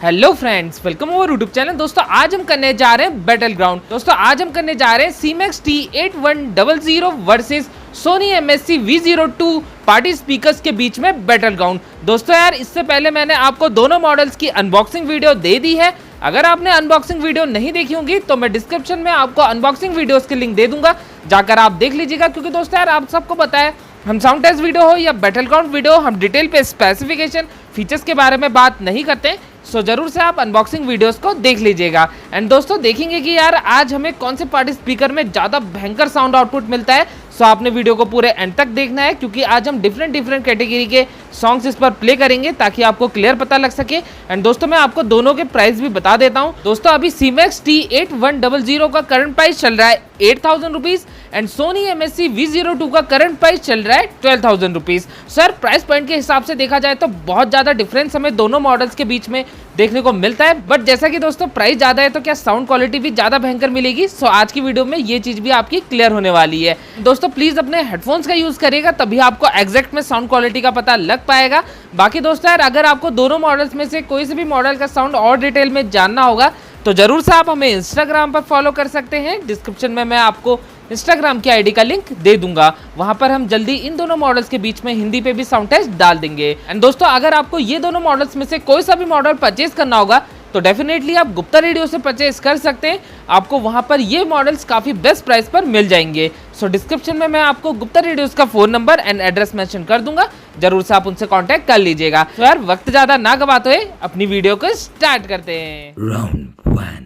Hello friends, welcome over YouTube channel. दोस्तों आज हम करने जा रहे हैं बैटल ग्राउंड। दोस्तों आज हम करने जा रहे हैं सीमेक्स T8100 versus Soni MSC V02 party speakers के बीच में बैटल ग्राउंड। दोस्तों यार इससे पहले मैंने आपको दोनों मॉडल्स की अनबॉक्सिंग वीडियो दे दी है। अगर आपने अनबॉक्सिंग वीडियो नहीं देखी होंगी तो मैं डिस्क्रिप्शन में आपको अनबॉक्सिंग वीडियोस के लिंक दे दूंगा, जाकर आप देख लीजिएगा। क्योंकि दोस्तों यार आप सबको पता है हम साउंड टेस्ट वीडियो हो या बैटल ग्राउंड वीडियो, हम डिटेल पे स्पेसिफिकेशन फीचर्स के बारे में बात नहीं करते। सो जरूर से आप अनबॉक्सिंग वीडियोस को देख लीजिएगा। एंड दोस्तों देखेंगे कि यार आज हमें कौन से पार्टी स्पीकर में ज़्यादा भयंकर साउंड आउटपुट मिलता है। सो आपने वीडियो को पूरे एंड तक देखना है, क्योंकि आज हम डिफरेंट कैटेगरी के सॉन्ग्स इस पर प्ले करेंगे ताकि आपको क्लियर पता लग सके। एंड दोस्तों मैं आपको दोनों के प्राइस भी बता देता हूँ। दोस्तों अभी सीमेक्स T8100 का करंट प्राइस चल रहा है 8000 rupees and Soni MSC V02 का करंट प्राइस चल रहा है 12000 रुपीज़। सर प्राइस पॉइंट के हिसाब से देखा जाए तो बहुत ज़्यादा डिफरेंस हमें दोनों मॉडल्स के बीच में देखने को मिलता है। बट जैसा कि दोस्तों प्राइस ज़्यादा है तो क्या साउंड क्वालिटी भी ज़्यादा भयंकर मिलेगी। सो आज की वीडियो में ये चीज़ भी आपकी क्लियर होने वाली है। दोस्तों प्लीज़ अपने हेडफोन्स का यूज़ करिएगा, तभी आपको एग्जैक्ट में साउंड क्वालिटी का पता लग पाएगा। बाकी दोस्तों यार अगर आपको दोनों मॉडल्स में से कोई से भी मॉडल का साउंड और डिटेल में जानना होगा तो जरूर से आप हमें इंस्टाग्राम पर फॉलो कर सकते हैं। डिस्क्रिप्शन में मैं आपको इंस्टाग्राम की आईडी का लिंक दे दूंगा, वहां पर हम जल्दी इन दोनों मॉडल्स के बीच में हिंदी पे भी साउंड टेस्ट डाल देंगे। एंड दोस्तों अगर आपको ये दोनों मॉडल्स में से कोई सा भी मॉडल परचेज करना होगा तो डेफिनेटली आप गुप्ता रेडियो से परचेज कर सकते हैं। आपको वहां पर ये मॉडल्स काफी बेस्ट प्राइस पर मिल जाएंगे। सो डिस्क्रिप्शन में मैं आपको गुप्ता रेडियोस का phone number and address mention कर दूंगा, जरूर से आप उनसे कांटेक्ट कर लीजिएगा। तो यार वक्त ज्यादा ना गवाते हुए अपनी वीडियो को स्टार्ट करते हैं। Round 1.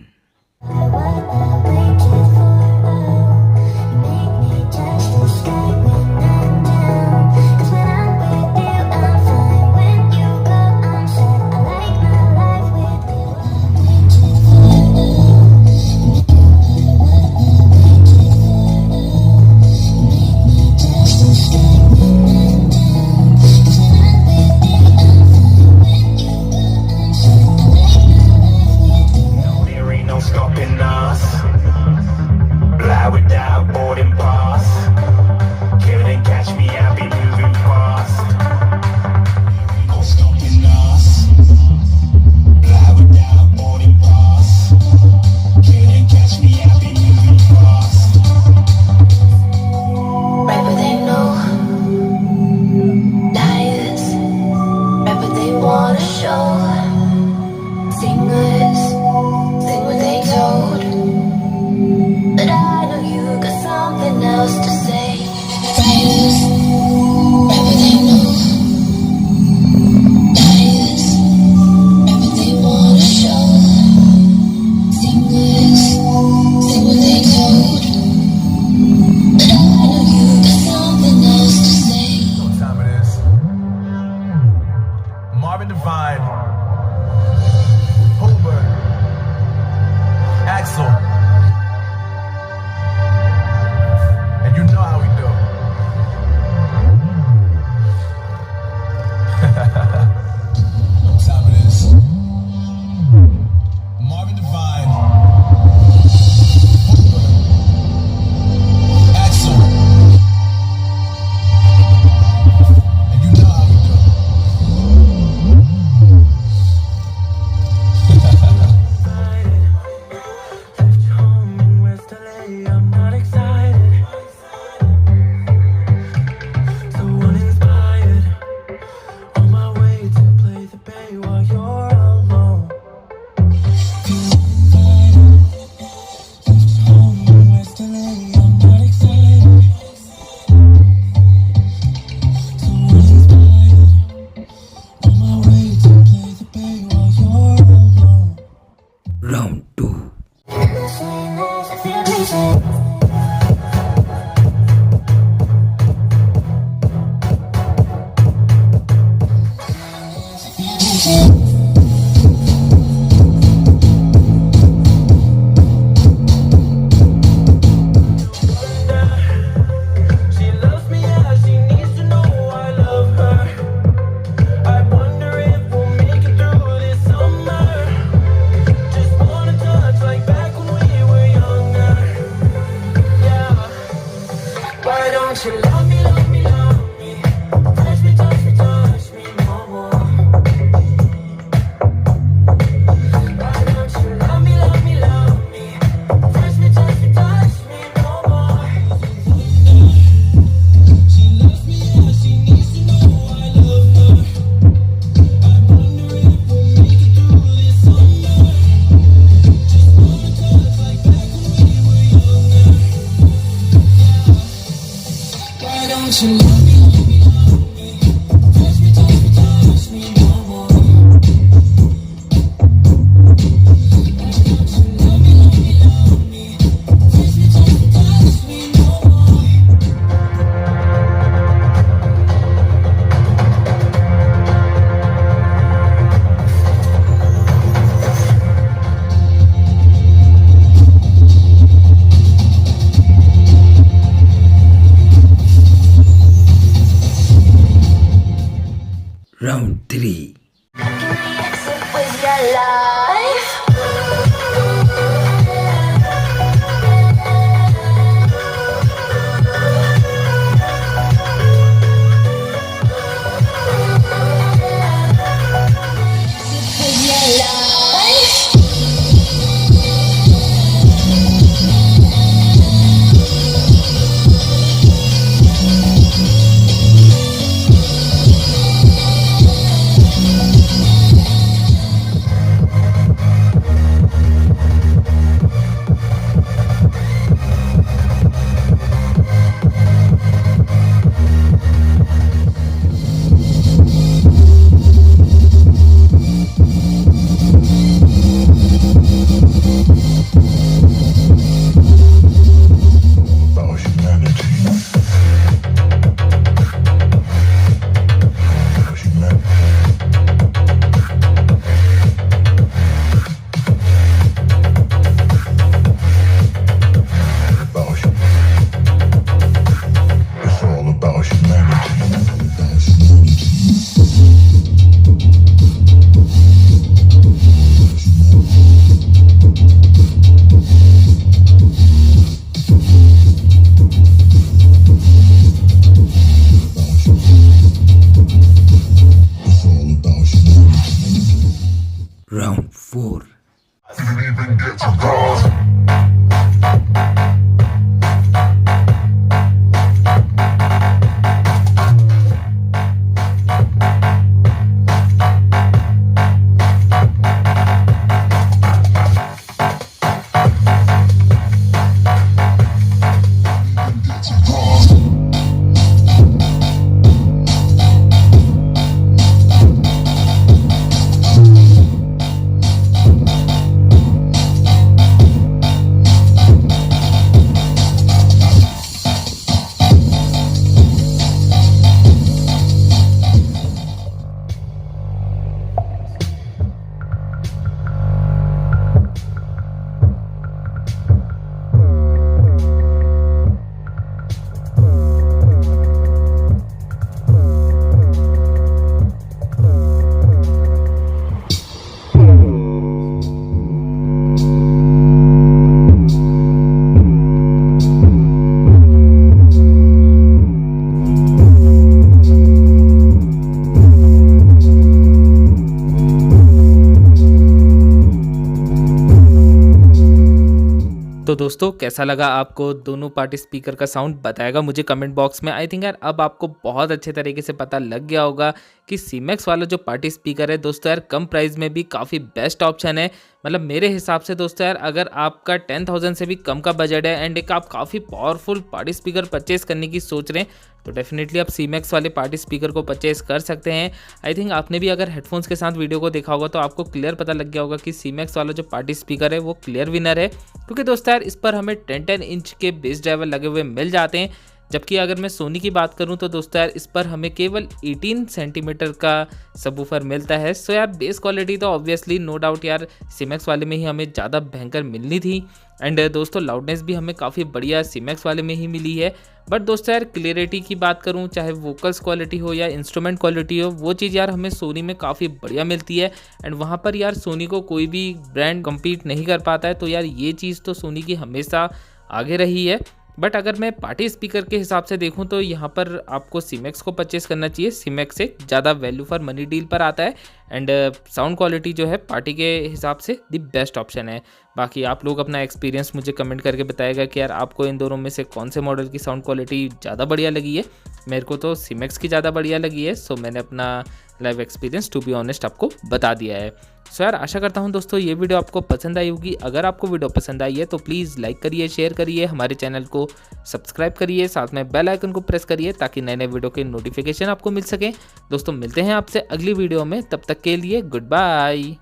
There ain't no stopping us. Round 3. With your life. With your life. About humanity. It's all about humanity. It's all about humanity. Round 4. Didn't even get to God. तो दोस्तों कैसा लगा आपको दोनों party speaker का sound बताएगा मुझे comment box में। आई थिंक यार अब आपको बहुत अच्छे तरीके से पता लग गया होगा कि सीमेक्स वाला जो पार्टी स्पीकर है दोस्तों यार कम प्राइस में भी काफ़ी बेस्ट ऑप्शन है। मतलब मेरे हिसाब से दोस्तों यार अगर आपका 10,000 से भी कम का बजट है एंड एक आप काफ़ी पावरफुल पार्टी स्पीकर परचेस करने की सोच रहे हैं तो डेफिनेटली आप सीमेक्स वाले पार्टी स्पीकर को परचेस कर सकते हैं। आई थिंक आपने भी अगर हेडफोन्स के साथ वीडियो को देखा होगा तो आपको क्लियर पता लग गया होगा कि सीमेक्स वाला जो पार्टी स्पीकर है वो क्लियर विनर है, क्योंकि दोस्तों यार इस पर हमें 10 इंच के बेस ड्राइवर लगे हुए मिल जाते हैं। जबकि अगर मैं सोनी की बात करूं तो दोस्तों यार इस पर हमें केवल 18 सेंटीमीटर का सबवूफर मिलता है। सो यार बेस क्वालिटी तो ऑब्वियसली नो डाउट यार सीमेक्स वाले में ही हमें ज़्यादा भयंकर मिलनी थी एंड दोस्तों लाउडनेस भी हमें काफ़ी बढ़िया सीमेक्स वाले में ही मिली है। बट दोस्तों यार क्लियरिटी की बात करूं चाहे वोकल्स क्वालिटी हो या इंस्ट्रूमेंट क्वालिटी हो वो चीज़ यार हमें सोनी में काफ़ी बढ़िया मिलती है एंड वहाँ पर यार सोनी को कोई भी ब्रांड कम्पीट नहीं कर पाता है। तो यार ये चीज़ तो सोनी की हमेशा आगे रही है। बट अगर मैं पार्टी स्पीकर के हिसाब से देखूं तो यहाँ पर आपको सीमेक्स को परचेस करना चाहिए। सीमेक्स से ज़्यादा वैल्यू फॉर मनी डील पर आता है एंड साउंड क्वालिटी जो है पार्टी के हिसाब से दी बेस्ट ऑप्शन है। बाकी आप लोग अपना एक्सपीरियंस मुझे कमेंट करके बताएगा कि यार आपको इन दोनों में से कौन से मॉडल की साउंड क्वालिटी ज़्यादा बढ़िया लगी है। मेरे को तो सीमेक्स की ज़्यादा बढ़िया लगी है, सो मैंने अपना live experience to be honest आपको बता दिया है। सो यार आशा करता हूँ दोस्तों ये वीडियो आपको पसंद आई होगी। अगर आपको वीडियो पसंद आई है तो प्लीज़ लाइक करिए, शेयर करिए, हमारे चैनल को सब्सक्राइब करिए, साथ में बेल आइकन को प्रेस करिए ताकि नए नए वीडियो के नोटिफिकेशन आपको मिल सके। दोस्तों मिलते हैं आपसे अगली वीडियो में, तब तक के लिए गुड बाय।